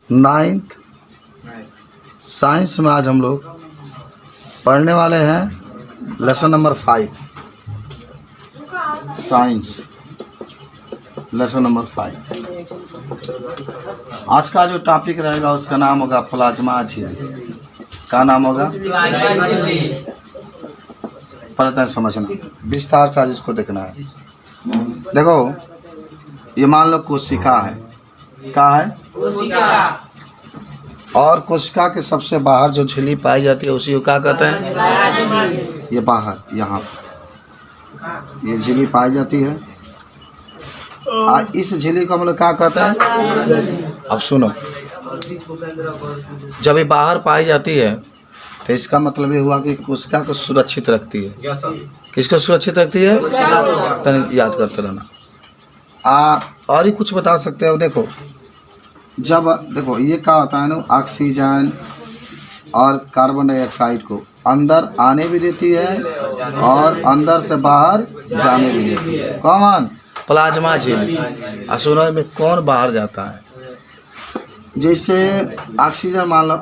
9th science में आज हम लोग पढ़ने वाले हैं lesson number 5, science lesson number 5। आज का जो टॉपिक रहेगा उसका नाम होगा प्लाज्मा झिल्ली। क्या नाम होगा? पहले समझना, विस्तार से आज इसको देखना है। देखो, ये मान लो कोशिका है। क्या है? कोशिका। और कोशिका के सबसे बाहर जो झिल्ली पाई जाती है उसी को क्या कहते हैं? ये बाहर, यहाँ ये झिल्ली पाई जाती है। इस झिल्ली को हम लोग क्या कहते हैं? अब सुनो, जब ये बाहर पाई जाती है तो इसका मतलब ये हुआ कि कोशिका को सुरक्षित रखती है। किसको सुरक्षित रखती है? तो याद करते रहना। और ही कुछ बता सकते हो। देखो, जब देखो ये क्या होता है ना, ऑक्सीजन और कार्बन डाइऑक्साइड को अंदर आने भी देती है और अंदर से बाहर जाने भी देती है। कौन? प्लाज्मा झिल्ली। सुनो, में कौन बाहर जाता है? जैसे ऑक्सीजन, मान लो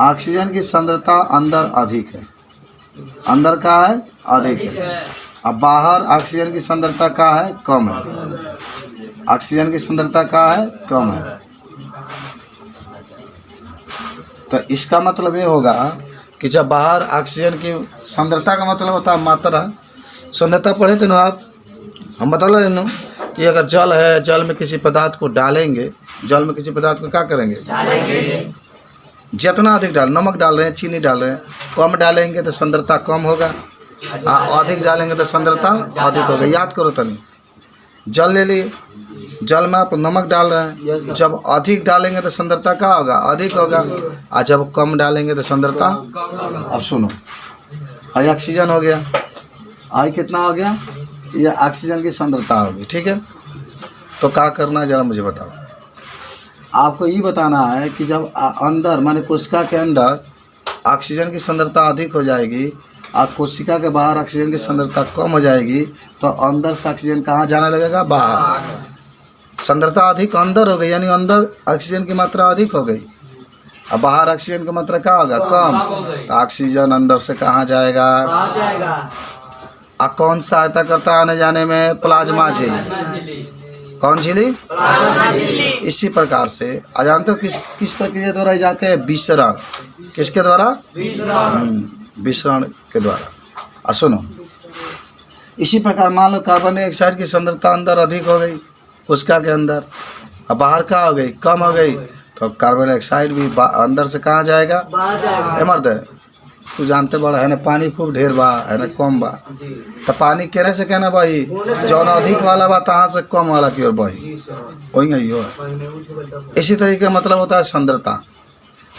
ऑक्सीजन की सांद्रता अंदर अधिक है, अंदर का है अधिक है, अब बाहर ऑक्सीजन की सांद्रता का है कम है। ऑक्सीजन की सांद्रता का है कम है। तो इसका मतलब ये होगा कि जब बाहर ऑक्सीजन की सांद्रता का मतलब होता है मात्रा। सांद्रता पढ़े थे ना आप? हम बता रहे हैं कि अगर जल है, जल में किसी पदार्थ को डालेंगे, जल में किसी पदार्थ को क्या करेंगे? डालेंगे। जितना अधिक नमक डाल रहे हैं, चीनी डाल रहे हैं, कम डालेंगे तो सांद्रता कम होगा, अधिक डालेंगे तो सांद्रता अधिक होगा। याद करो तनी, जल ले लिए, जल में आप नमक डाल रहे हैं, जब अधिक डालेंगे तो सांद्रता क्या होगा? अधिक होगा, और जब कम डालेंगे तो सांद्रता। अब सुनो, आई ऑक्सीजन हो गया, आई कितना हो गया? ये ऑक्सीजन की सांद्रता होगी। ठीक है, तो क्या करना है जरा मुझे बताओ। आपको ये बताना है कि जब अंदर माने कोशिका के अंदर ऑक्सीजन की सांद्रता अधिक हो जाएगी और कोशिका के बाहर ऑक्सीजन की सांद्रता कम हो जाएगी, तो अंदर से ऑक्सीजन कहाँ जाने लगेगा? बाहर। सांद्रता अधिक अंदर हो गई, यानी अंदर ऑक्सीजन की मात्रा अधिक हो गई, और बाहर ऑक्सीजन की मात्रा क्या होगा? कम। तो ऑक्सीजन अंदर से कहाँ जाएगा? कौन सहायता करता है आने जाने में? प्लाज्मा झिल्ली। कौन झिल्ली? इसी प्रकार से जानते हो किस प्रक्रिया द्वारा जाते हैं? विसरण। किसके द्वारा? विसरण के द्वारा। सुनो, इसी प्रकार मान लो कार्बन डाइऑक्साइड की सांद्रता अंदर अधिक हो गई कोशिका के अंदर, अब बाहर क्या हो गई? कम हो गई, तो कार्बन डाइऑक्साइड भी अंदर से कहाँ जाएगा? मर्द तू जानते बड़ा है ना, पानी खूब ढेर बा है ना, कम बा, तो पानी केने से कहना भाई, जौन अधिक वाला बा तहाँ से कम वाला की ओर बही, वही हो। इसी तरीके का मतलब होता है सांद्रता।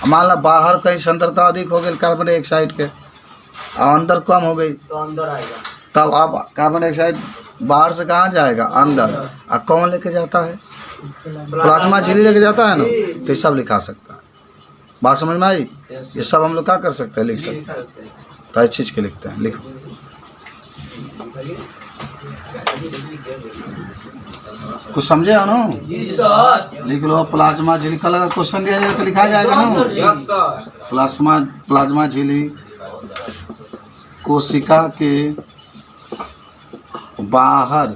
मान लो बाहर कहीं सांद्रता अधिक हो गई कार्बन डाइऑक्साइड के, और अंदर कम हो गई, तो अंदर आएगा, तब आप कार्बन डाइऑक्साइड बाहर से कहाँ जाएगा? अंदर। और कौन लेके जाता है? प्लाज्मा झिल्ली लेके जाता है ना। तो ये सब लिखा सकता है। बात समझ में आई? ये सब हम लोग क्या कर सकते हैं? लिख सकते हैं। तो इस चीज़ के लिखते हैं, लिखो। कुछ समझे हो ना? लिख लो, प्लाज्मा झिल्ली। कल अगर क्वेश्चन दिया जाएगा तो लिखा जाएगा ना। प्लाज्मा झिल्ली कोशिका के बाहर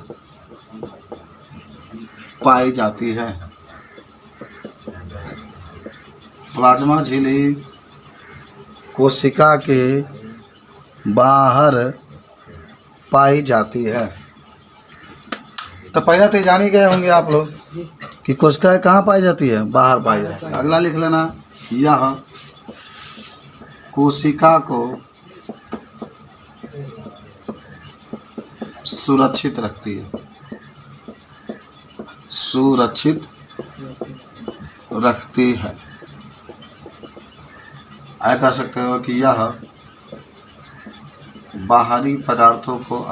पाई जाती है। प्लाज्मा झिल्ली कोशिका के बाहर पाई जाती है। तो पहले तो जान ही गए होंगे आप लोग कि कोशिका कहाँ पाई जाती है? बाहर पाई जाती है। अगला लिख लेना, यह कोशिका को सुरक्षित रखती है। सुरक्षित रखती है। ऐसा कह सकते हो कि यह बाहरी पदार्थों को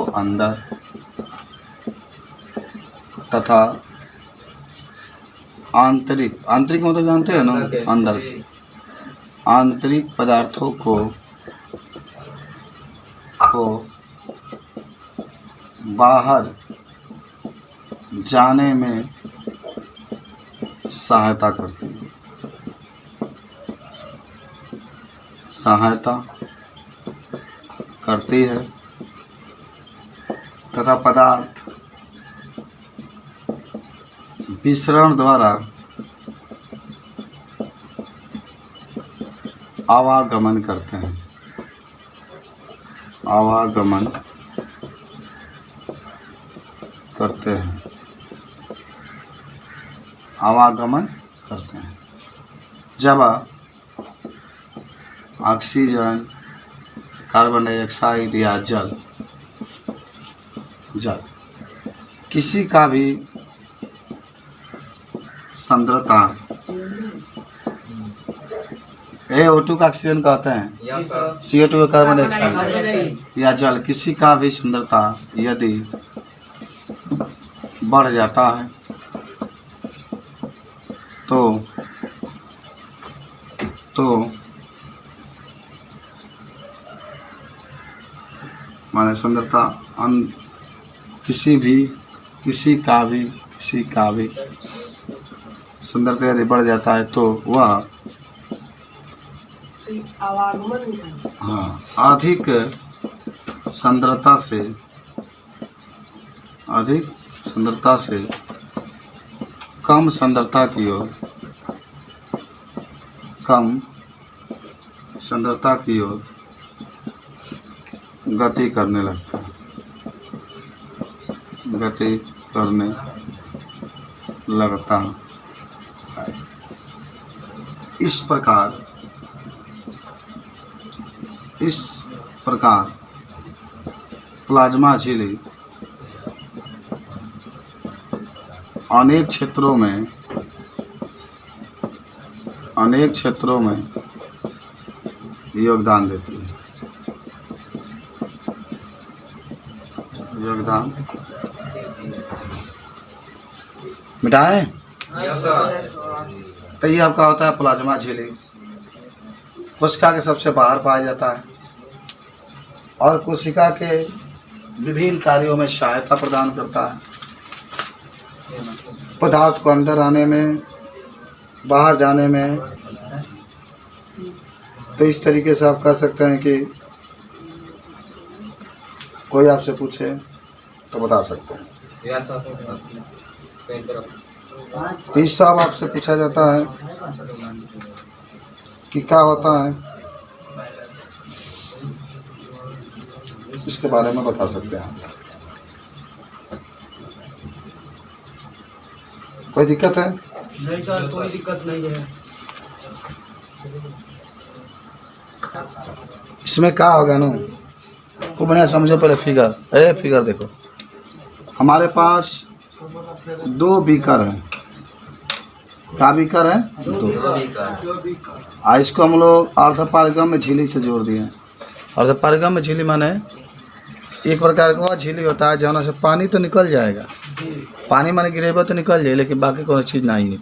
अंदर तथा आंतरिक मतलब जानते हैं ना, अंदर आंतरिक पदार्थों को बाहर जाने में सहायता करती है, सहायता करती है तथा पदार्थ विसरण द्वारा आवागमन करते हैं, आवागमन करते हैं, आवागमन करते हैं। जब ऑक्सीजन, कार्बन डाइऑक्साइड या जल किसी का भी सांद्रता O2 का ऑक्सीजन कहते हैं, CO2 कार्बन डाइऑक्साइड या जल किसी का भी सांद्रता यदि बढ़ जाता है तो माने सांद्रता किसी का भी सांद्रता यदि बढ़ जाता है तो वह अधिक सांद्रता से कम सांद्रता की ओर गति करने लगता है। इस प्रकार प्लाज्मा झिल्ली अनेक क्षेत्रों में योगदान देती है। योगदान मिटाएं। तो ये आपका होता है प्लाज्मा झिल्ली, कोशिका के सबसे बाहर पाया जाता है और कोशिका के विभिन्न कार्यों में सहायता प्रदान करता है, पदार्थ को अंदर आने में, बाहर जाने में। तो इस तरीके से आप कह सकते हैं कि कोई आपसे पूछे तो बता सकते हैं। इस सब आपसे पूछा जाता है कि क्या होता है, इसके बारे में बता सकते हैं। कोई दिक्कत है? नहीं सर, कोई दिक्कत नहीं है। इसमें क्या होगा ना, को बढ़िया समझो। पहले फिगर देखो, हमारे पास 2 बीकर हैं। क्या बीकर है? 2 बीकर। इसको हम लोग अर्धपारगम में झिल्ली से जोड़ दिए। अर्धपारगम में झिल्ली माने एक प्रकार का झिल्ली होता है जहाँ से पानी तो निकल जाएगा, पानी माने गिरेगा तो निकल जाए, लेकिन बाकी कोई चीज़ नहीं है।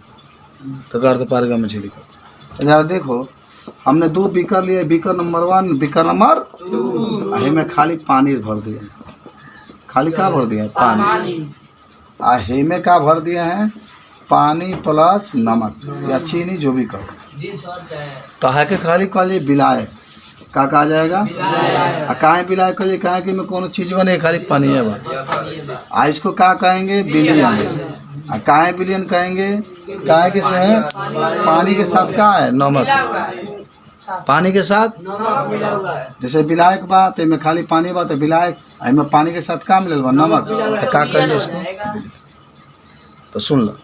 तो अर्धपारगम में झिल्ली तो जरा देखो, हमने 2 बीकर लिए, बीकर नंबर 1, बीकर नंबर 2 में खाली पानी भर दिए। खाली क्या भर दिए? पानी। हे में क्या भर दिए हैं? पानी प्लस नमक या चीनी, जो भी कहो। तो है कि खाली कहिए विलायक, का कहा जाएगा? काहे विलायक कहिए? काहे कि में कोनो चीज बने, खाली पानी है। इसको क्या कहेंगे? विलियन। काहे विलियन कहेंगे? काहे कि इसमें पानी के साथ क्या है? नमक। पानी के साथ जैसे विलायक बा, तो में खाली पानी बा तो विलायक, में पानी के साथ क्या मिलल बा? नमक। तो क्या कहेंगे इसको? तो सुन लो,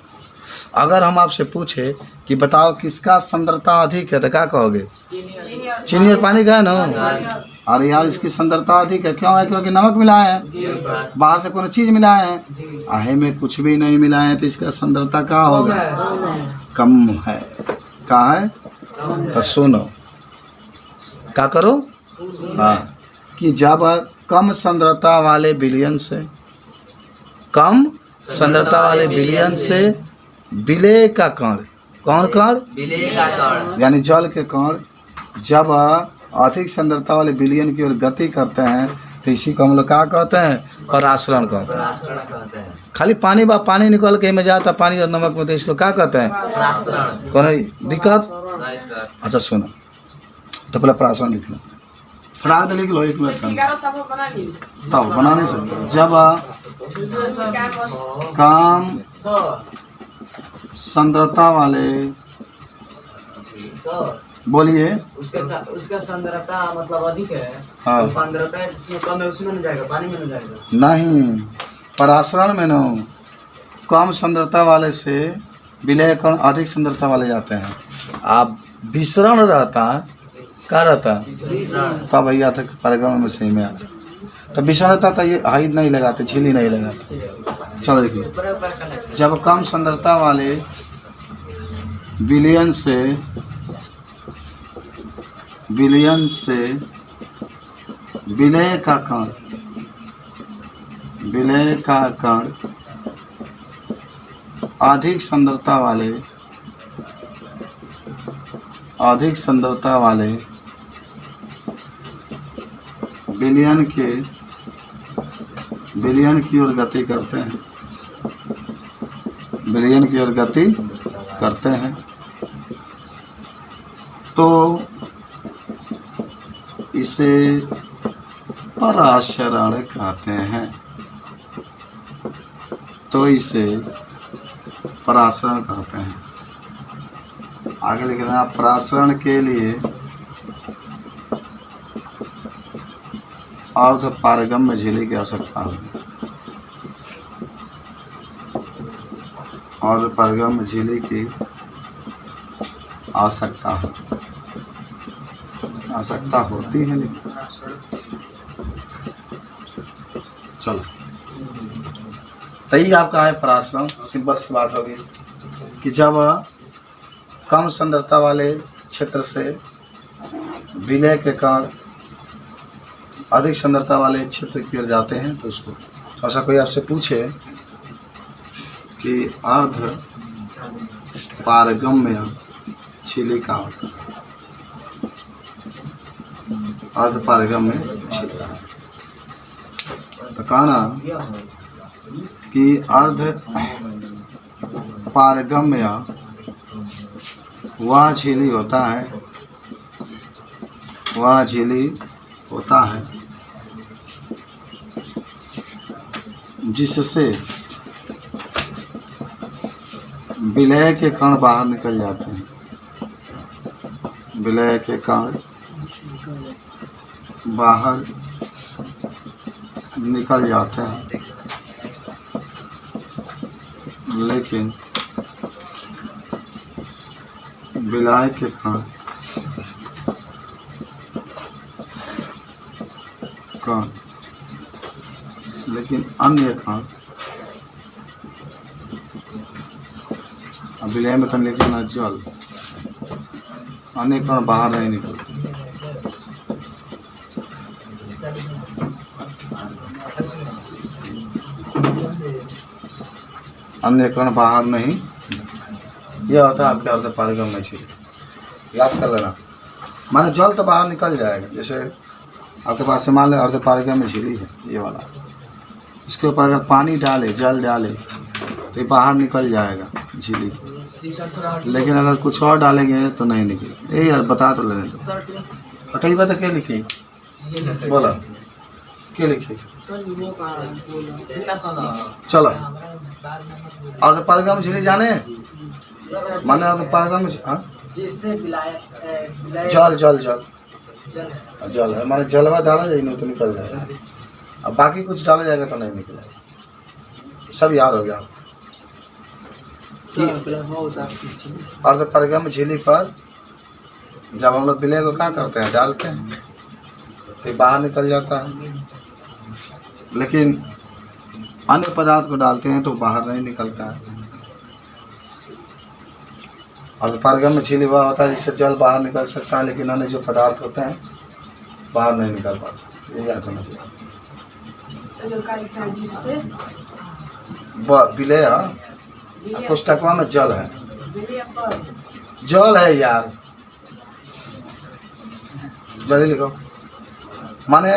अगर हम आपसे पूछे कि बताओ किसका सांद्रता अधिक है, तो क्या कहोगे? चीनी और पानी का है ना। अरे यार, इसकी सांद्रता अधिक है। क्यों है? क्योंकि नमक मिलाए हैं, बाहर से कोई चीज़ मिलाए हैं, आहे में कुछ भी नहीं मिलाए हैं, तो इसका सांद्रता क्या होगा? कम है। क्या है? तो सुनो, क्या करो? कि जब कम सांद्रता वाले विलयन से विलेय का कण, कौन कण? विलेय का कण, यानी जल के कण जब अधिक सांद्रता वाले विलयन की ओर गति करते हैं, तो इसी को हम लोग क्या कहते हैं? परासरण कहते हैं। परासरण कहते हैं। खाली पानी बा, पानी निकल के में जाता पानी और नमक में, तो इसको क्या कहते हैं? परासरण। कौन दिक्कत? नहीं सर। अच्छा सुनो, तो पहले परासरण लिख लो, फटाक से लिख लो, 1 मिनट का तब बनाने से। जब कम सांद्रता वाले, सर बोलिए। उसका सांद्रता मतलब अधिक है। हाँ। तो सांद्रता जिसमें कम है उसमें न जाएगा, पानी में न जाएगा। नहीं, परासरण में न कम सांद्रता वाले से विलय कण अधिक सांद्रता वाले जाते हैं। आप विसरण रहता है, क्या रहता है? तब भैया था पारगम में सही में आता। तो विसरण रहता तो ये हाइड नहीं लगाते, झिल्ली नहीं लगाते। चलो देखिए, जब कम सांद्रता वाले विलयन से विलय का कण अधिक सांद्रता वाले विलयन की ओर गति करते हैं, तो इसे परासरण कहते हैं। आगे लिखना, परासरण के लिए अर्ध पारगम्य झिल्ली की आवश्यकता होगी। अर्ध पारगम्य झिल्ली की आवश्यकता होती है। लेकिन चलो, तो ये आपका है परासरण। सिंपल सी बात होगी कि जब कम सांद्रता वाले क्षेत्र से विलय के कण अधिक सांद्रता वाले क्षेत्र की ओर जाते हैं, तो उसको ऐसा कोई आपसे पूछे कि अर्ध पारगम्य झिल्ली का होता है, अर्ध पारगम्य झिल्ली, तो कहना कि अर्ध पारगम्य वह झिल्ली होता है जिससे विलय के कण बाहर निकल जाते हैं। विलय के कण बाहर निकल जाते हैं, लेकिन विलय के कण लेकिन अन्य कण, विलय में तो लिखना जल, अन्य कण बाहर नहीं निकलते। अन्य कण बाहर नहीं, यह होता है आपके अर्ध पारगम्य झिल्ली। याद कर लेना, माने जल तो बाहर निकल जाएगा। जैसे आपके पास से मान लो अर्ध पारगम्य झिल्ली है ये वाला, इसके ऊपर अगर पानी डाले, जल डाले, तो ये बाहर निकल जाएगा झिल्ली, लेकिन अगर कुछ और डालेंगे तो नहीं निकले। यही यार बता तो लेने तो कई बात क्या लिखी, बोला क्या लिखी। चलो, अर्ध पारगम्य झिल्ली जाने माने अर्ध पारगम्य जल है, माने जलवा डाला जाए तो निकल जाएगा। अब बाकी कुछ डाला जाएगा तो नहीं निकलेगा। सब याद हो गया आपको। अर्ध पारगम्य झिल्ली पर जब हम लोग विलय को क्या करते हैं, डालते हैं तो बाहर निकल जाता है, लेकिन अन्य पदार्थ को डालते हैं तो बाहर नहीं निकलता है। अर्ध पारगम्य झिल्ली वह होता है जिससे जल बाहर निकल सकता है, लेकिन अन्य जो पदार्थ होते हैं बाहर नहीं निकल पाते। ये याद होना चाहिए। विलय पुस्तकवा में जल है, जल है यार, जल्दी लिखो। माने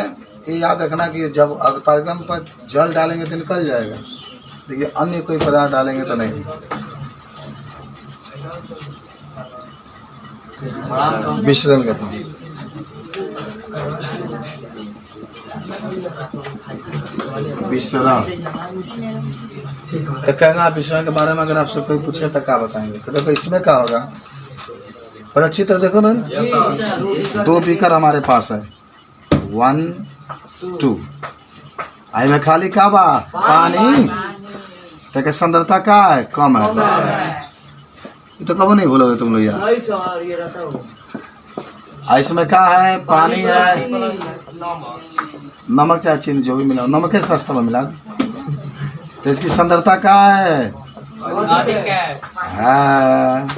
ये याद रखना कि जब पारगम पर जल डालेंगे तो निकल जाएगा, देखिए अन्य कोई पदार्थ डालेंगे तो नहीं। विश्रण के पास विश्रण तो कहेंगे विश्रण के बारे में अगर आपसे कोई पूछे तो क्या बताएंगे? तो देखो इसमें क्या होगा, पर अच्छी तरह देखो ना, 2 बीकर हमारे पास है, 1 2, आई में खाली का बा पानी, तो क्या सांद्रता का है, कम है। ये तो कब नहीं भूलोगे तुम लोग यार। नहीं सर, ये रहता हो। इसमें क्या है, पानी है, नमक चाहे चीनी जो भी मिला, नमक है सस्ता में मिला, तो इसकी सांद्रता क्या है, हाँ।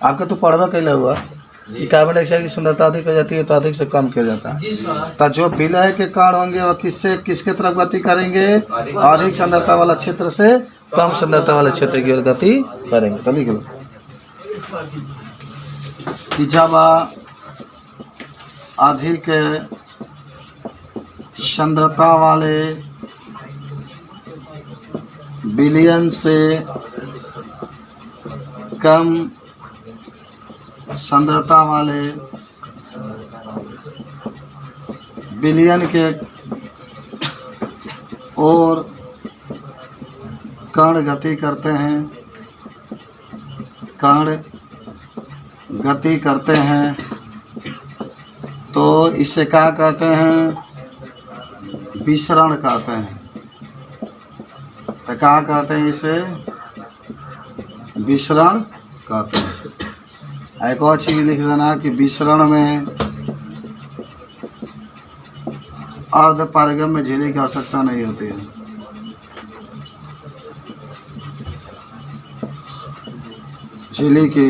आपको तो पढ़वा कैला हुआ कि कार्बन डाइऑक्साइड की सांद्रता अधिक हो जाती है तो अधिक से कम किया जाता है। तो जो विलय के कण होंगे वह किसके तरफ गति करेंगे, अधिक सांद्रता वाला क्षेत्र से कम सांद्रता वाले क्षेत्र की ओर गति करेंगे। तो लिख लो कि जब अधिक सांद्रता वाले विलयन से कम सांद्रता वाले विलयन के और कण गति करते हैं, कण गति करते हैं, तो इसे क्या कहते हैं, विसरण कहते हैं। तो क्या कहते हैं, इसे विसरण कहते हैं। एक और चीज़ लिख देना कि विसरण में अर्ध पारगम में झिल्ली की आवश्यकता नहीं होती है। झिल्ली की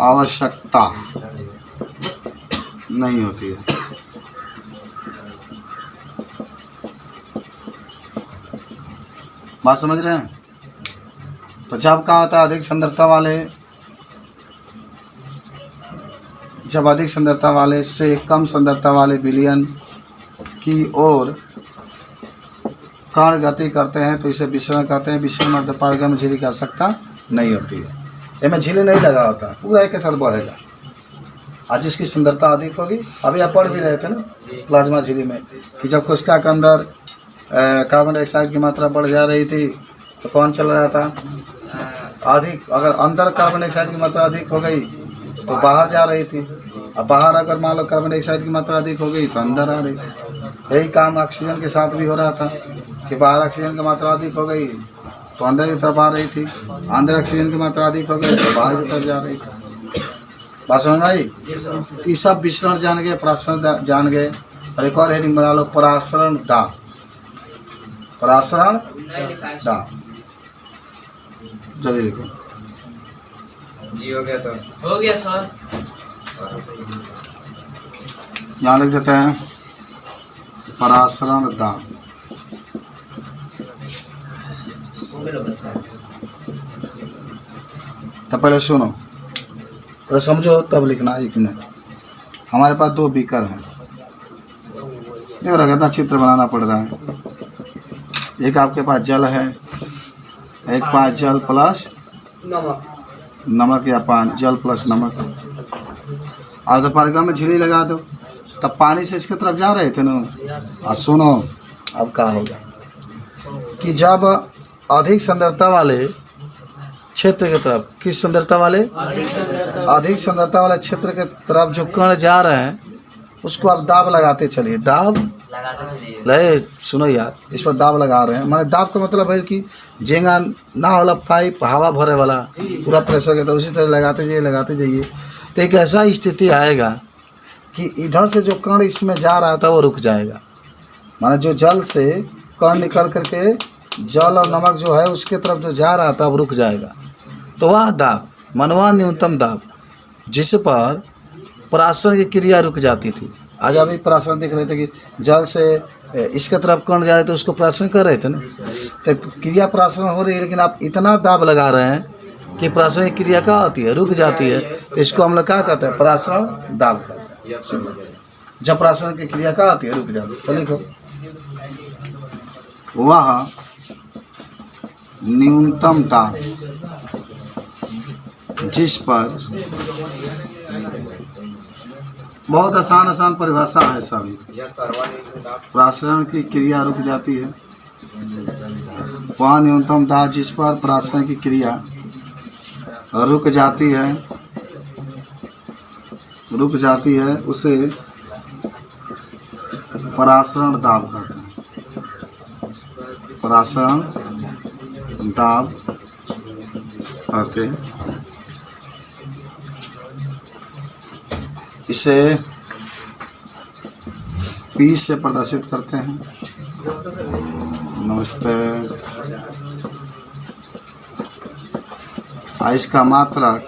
आवश्यकता नहीं होती है। बात समझ रहे हैं? तो जब क्या होता है, अधिक सांद्रता वाले, जब अधिक सांद्रता वाले से कम सांद्रता वाले विलयन की ओर कण गति करते हैं तो इसे विसरण कहते हैं। विसरण अर्ध पारगम में झिल्ली की आवश्यकता नहीं होती है। इसमें झिल्ली नहीं लगा होता, पूरा एक के साथ बढ़ेगा। आज जिसकी सुंदरता अधिक होगी, अभी आप पढ़ भी रहे थे ना प्लाज्मा झिल्ली में कि जब कोशिका के अंदर कार्बन डाइऑक्साइड की मात्रा बढ़ जा रही थी तो कौन चल रहा था, अधिक। अगर अंदर कार्बन डाइऑक्साइड की मात्रा अधिक हो गई तो बाहर जा रही थी, अब बाहर अगर मान लो कार्बन डाइऑक्साइड की मात्रा अधिक हो गई तो अंदर आ रही। यही काम ऑक्सीजन के साथ भी हो रहा था कि बाहर ऑक्सीजन की मात्रा अधिक हो गई तो अंदर की तरफ आ रही थी, अंदर ऑक्सीजन की मात्रा अधिक हो गई तो बाहर की तरफ जा रही थी। बात समझ में आई? ये सब विसरण जान गए, परासरण जान गए। और एक और हेडिंग बना लो, परासरण दाब। परासरण दाब जल्दी लिखो। जी हो गया सर, हो गया सर। यहाँ लिख देते हैं परासरण दाब। तो पहले सुनो, पहले समझो तब लिखना। एक मिनट, हमारे पास 2 बीकर हैं, देखो कितना चित्र बनाना पड़ रहा है। एक आपके पास जल है, एक पास जल प्लस नमक या पानी, जल प्लस नमक। और तो पारगम में झिल्ली लगा दो, तब पानी से इसके तरफ जा रहे थे ना। और सुनो अब क्या होगा कि जब अधिक सांद्रता वाले क्षेत्र के तरफ, किस सांद्रता वाले, अधिक सांद्रता वाले क्षेत्र के तरफ जो कण जा रहे हैं उसको आप दाब लगाते चलिए। दाब ले, सुनो यार, इस पर दाब लगा रहे हैं। माने दाब का मतलब है कि जेंगा ना वाला पाइप हवा भरे वाला पूरा प्रेशर के, तो उसी तरह लगाते जाइए। तो एक ऐसा स्थिति आएगा कि इधर से जो कण इसमें जा रहा था वो रुक जाएगा। माने जो जल से कण निकल करके जल और नमक जो है उसके तरफ जो जा रहा था वो रुक जाएगा। तो वह दाब, मनवा न्यूनतम दाब, जिस पर परासरण की क्रिया रुक जाती थी। आज अभी परासरण देख रहे थे कि जल से इसके तरफ कण जा रहे थे, उसको परासरण कर रहे थे ना। तो क्रिया परासरण हो रही है, लेकिन आप इतना दाब लगा रहे हैं कि परासरण की क्रिया क्या होती है, रुक जाती है। तो इसको हम लोग क्या कहते हैं, परासरण दाब कहते हैं। जब प्रासरण की क्रिया क्या आती है, रुक जाती है। तो लिखो, वह न्यूनतम दाब जिस पर, बहुत आसान परिभाषा है सभी। प्रासरण की क्रिया रुक जाती है, वह न्यूनतम दाब जिस पर प्रासरण की क्रिया रुक जाती है उसे परासरण दाब कहते हैं। परासरण दाब कहते हैं। इसे P से प्रदर्शित करते हैं। नमस्ते। इसका मात्रक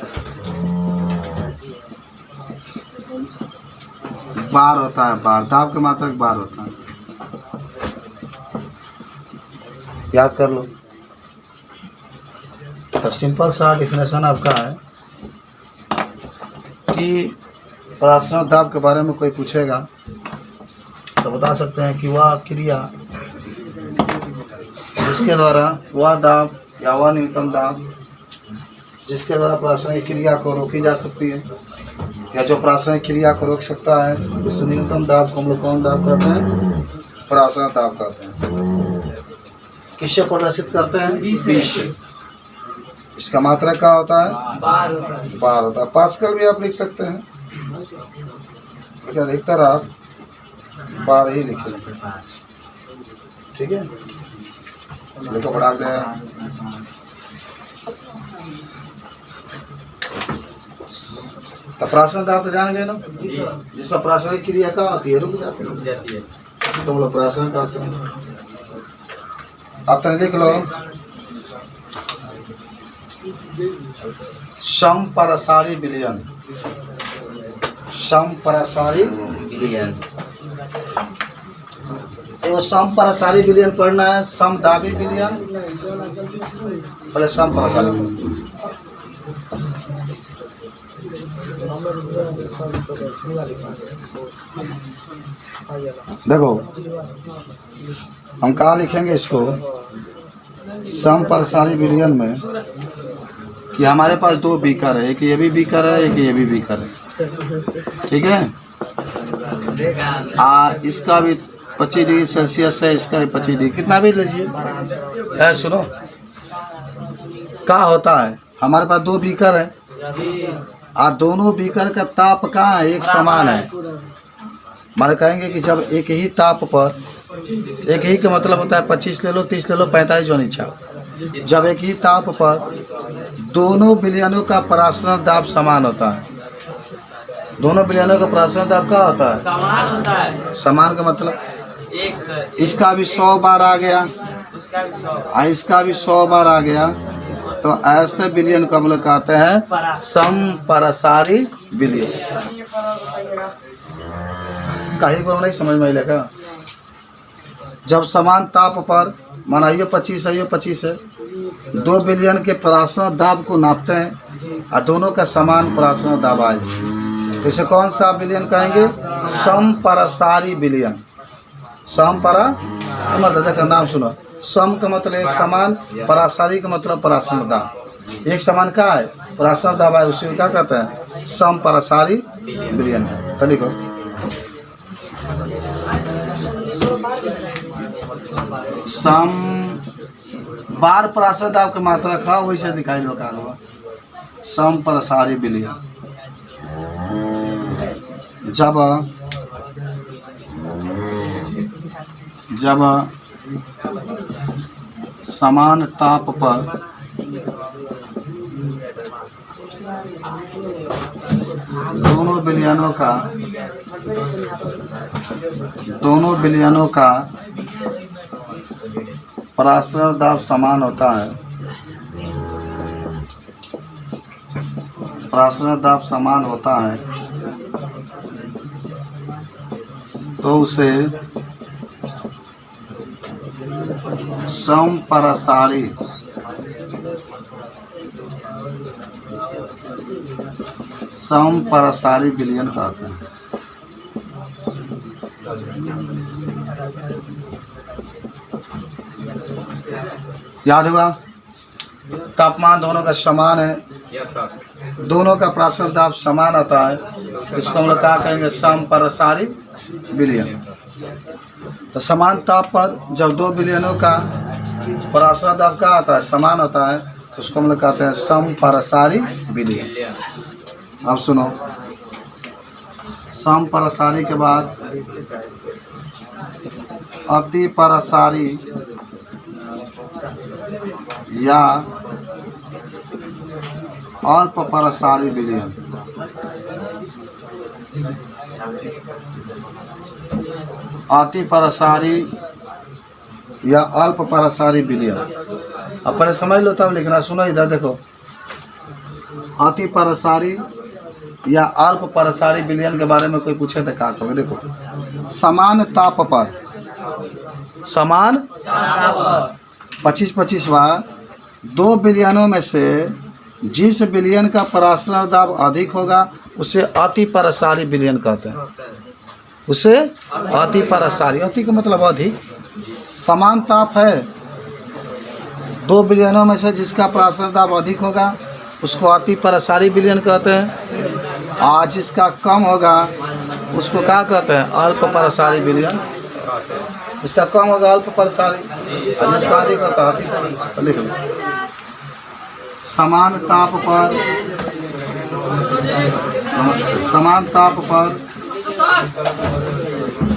बार होता है, बार। दाब के मात्रक बार होता है, याद कर लो। तो सिंपल सा डिफिनेशन आपका है कि परासरण दाब के बारे में कोई पूछेगा तो बता सकते हैं कि वह क्रिया जिसके द्वारा, वह दाब या वह न्यूनतम दाब जिसके द्वारा परासरण की क्रिया को रोकी जा सकती है, या जो परासरण क्रिया को रोक सकता है, उस न्यूनतम दाब को हम लोग कौन दाब कहते हैं? परासरण दाब कहते हैं। किससे प्रदर्शित करते हैं? P से। इसका मात्रा क्या होता है? बार होता है। पास्कल भी आप लिख सकते हैं, लेकिन अधिकतर आप बार ही लिख सकते हैं। ठीक है, लिखो बढ़ा दे। तो परासरण दाब तो जान गए ना, जिसमें परासरण की क्रिया क्या होती है? रुक जाती है। तो हम लोग परासरण कहते हैं। अब तक लिख लो, समपरासारी विलयन। समपरासारी विलयन, तो समपरासारी विलयन पढ़ना है। समदाबी विलयन, पहले समपरासारी विलयन। देखो हम कहाँ लिखेंगे इसको, समपरासारी विलयन में, कि हमारे पास दो बीकर है, एक ये भी बीकर है, एक ये भी बीकर है। ठीक है, इसका भी 25 डिग्री सेल्सियस है, इसका भी 25 डिग्री, कितना भी लीजिए। सुनो, क्या होता है, हमारे पास दो बीकर है, दोनों बीकर का ताप कहाँ है? एक समान है। हमारे कहेंगे कि जब एक ही ताप पर, एक ही का मतलब होता है 25 ले लो, 30 ले लो, 45 जो नीचा, जब एक ही ताप पर दोनों विलयनों का परासरण दाब समान होता है। दोनों विलयनों का परासरण दाब क्या होता है? समान होता है। समान का मतलब इसका भी 100 बार आ गया, इसका भी 100 बार आ गया, तो ऐसे विलयन को हम लोग कहते हैं समपरासारी विलयन। कहीं पर नहीं समझ में आएगा। जब समान ताप पर, माना ये 25 है, ये 25 है, दो विलयन के परासरण दाब को नापते हैं और दोनों का समान परासरण दाब आए, इसे कौन सा विलयन कहेंगे? समपरासारी विलयन। समपरा का नाम सुनो। सम का मतलब एक समान, परासारी का मतलब परासरण दाब। एक समान का है, परासरण दाब है, उसे क्या कहते हैं? समपरासारी विलयन। तो लिखो, सम बार परासरण दाब की मात्रा का वैसे दिखाई लो का समपरासारी विलयन। जब समान ताप पर दोनों विलयनों का परासरण दाब समान होता है, परासरण दाब समान होता है, तो उसे समपरासारी विलयन कहते हैं। याद होगा। तापमान दोनों का समान है, यस सर। दोनों का प्रासरण दाब समान आता है, इसको हम लोग क्या कहेंगे, समपरसारी विलयन। तो समान ताप पर जब दो विलयनों का प्रासरण दाब क्या आता है, समान होता है, तो उसको हम लोग कहते हैं समपरसारी विलयन। अब सुनो, समपरसारी के बाद अतिपरसारी या अल्पपरसारी विलयन। अतिपरसारी या अल्पपरसारी विलयन, अब पहले समझ लो तब लिखना। सुनो इधर देखो, अतिपरसारी या अल्पपरसारी विलयन के बारे में कोई पूछे तो क्या कहोगे। देखो, समान ताप पर, समान 25-25 बार दो विलयनों में से जिस विलयन का परासरण दाब अधिक होगा उसे अतिपरसारी विलयन कहते हैं। उसे अतिपरसारी, अति का मतलब अधिक। समान ताप है, दो विलयनों में से जिसका परासरण दाब अधिक होगा उसको अतिपरसारी विलयन कहते हैं, और जिसका कम होगा उसको क्या कहते हैं, अल्पपरसारी विलयन। जिसका कम होगा अल्पपरसारी, और जिसका अधिक होता है, तो लिख लो। समान ताप पर, समान ताप पर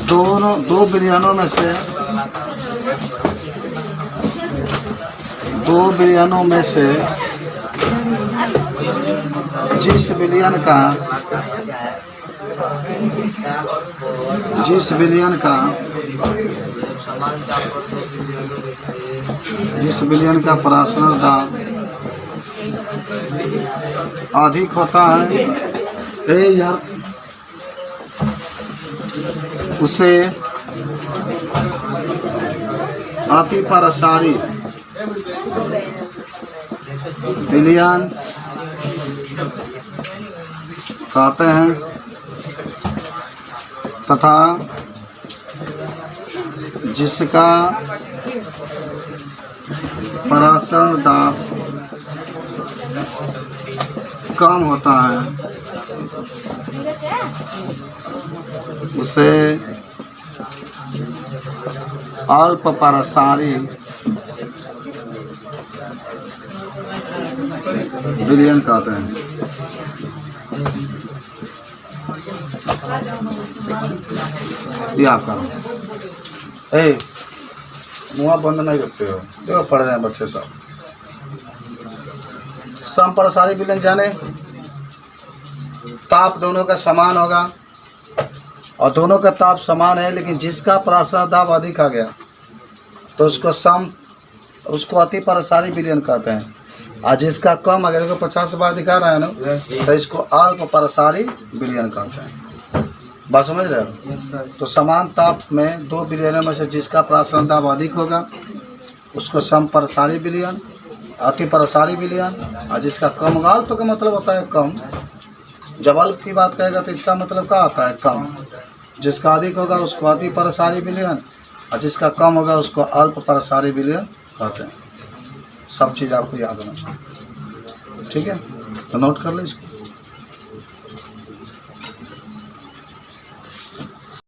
दो विलयनों में से, दो विलयनों में से जिस विलयन का, जिस विलयन का, जिस विलयन का परासरण दाब अधिक होता है, उसे अतिपरसारी विलयन कहते हैं, तथा जिसका परासरण दाब कम होता है उसे अल्पपरसारी विलयन कहते हैं। ये आप करो, मुँह बंद नहीं रखते हो, देखो पढ़ रहे हैं बच्चे सब। समपरसारी विलयन जाने, ताप दोनों का समान होगा और दोनों का ताप समान है, लेकिन जिसका परासरण दाब अधिक आ गया तो उसको अतिपरसारी विलयन कहते हैं, और जिसका कम आ गया, देखो 50 बार दिखा रहा है ना, तो इसको अल्पपरसारी विलयन कहते हैं। बात समझ रहे हो। तो समान ताप में दो विलयनों में से जिसका परासरण दाब अधिक होगा उसको समपरसारी विलयन, अतिपरसारी विलयन, और जिसका कम होगा, अल्प का मतलब होता है कम। जब अल्प की बात कहेगा तो इसका मतलब क्या आता है, कम। जिसका अधिक होगा उसको अतिपरसारी विलयन, और जिसका कम होगा उसको अल्पपरसारी विलयन कहते हैं। सब चीज़ आपको याद होना चाहिए, ठीक है। तो नोट कर लो इसको।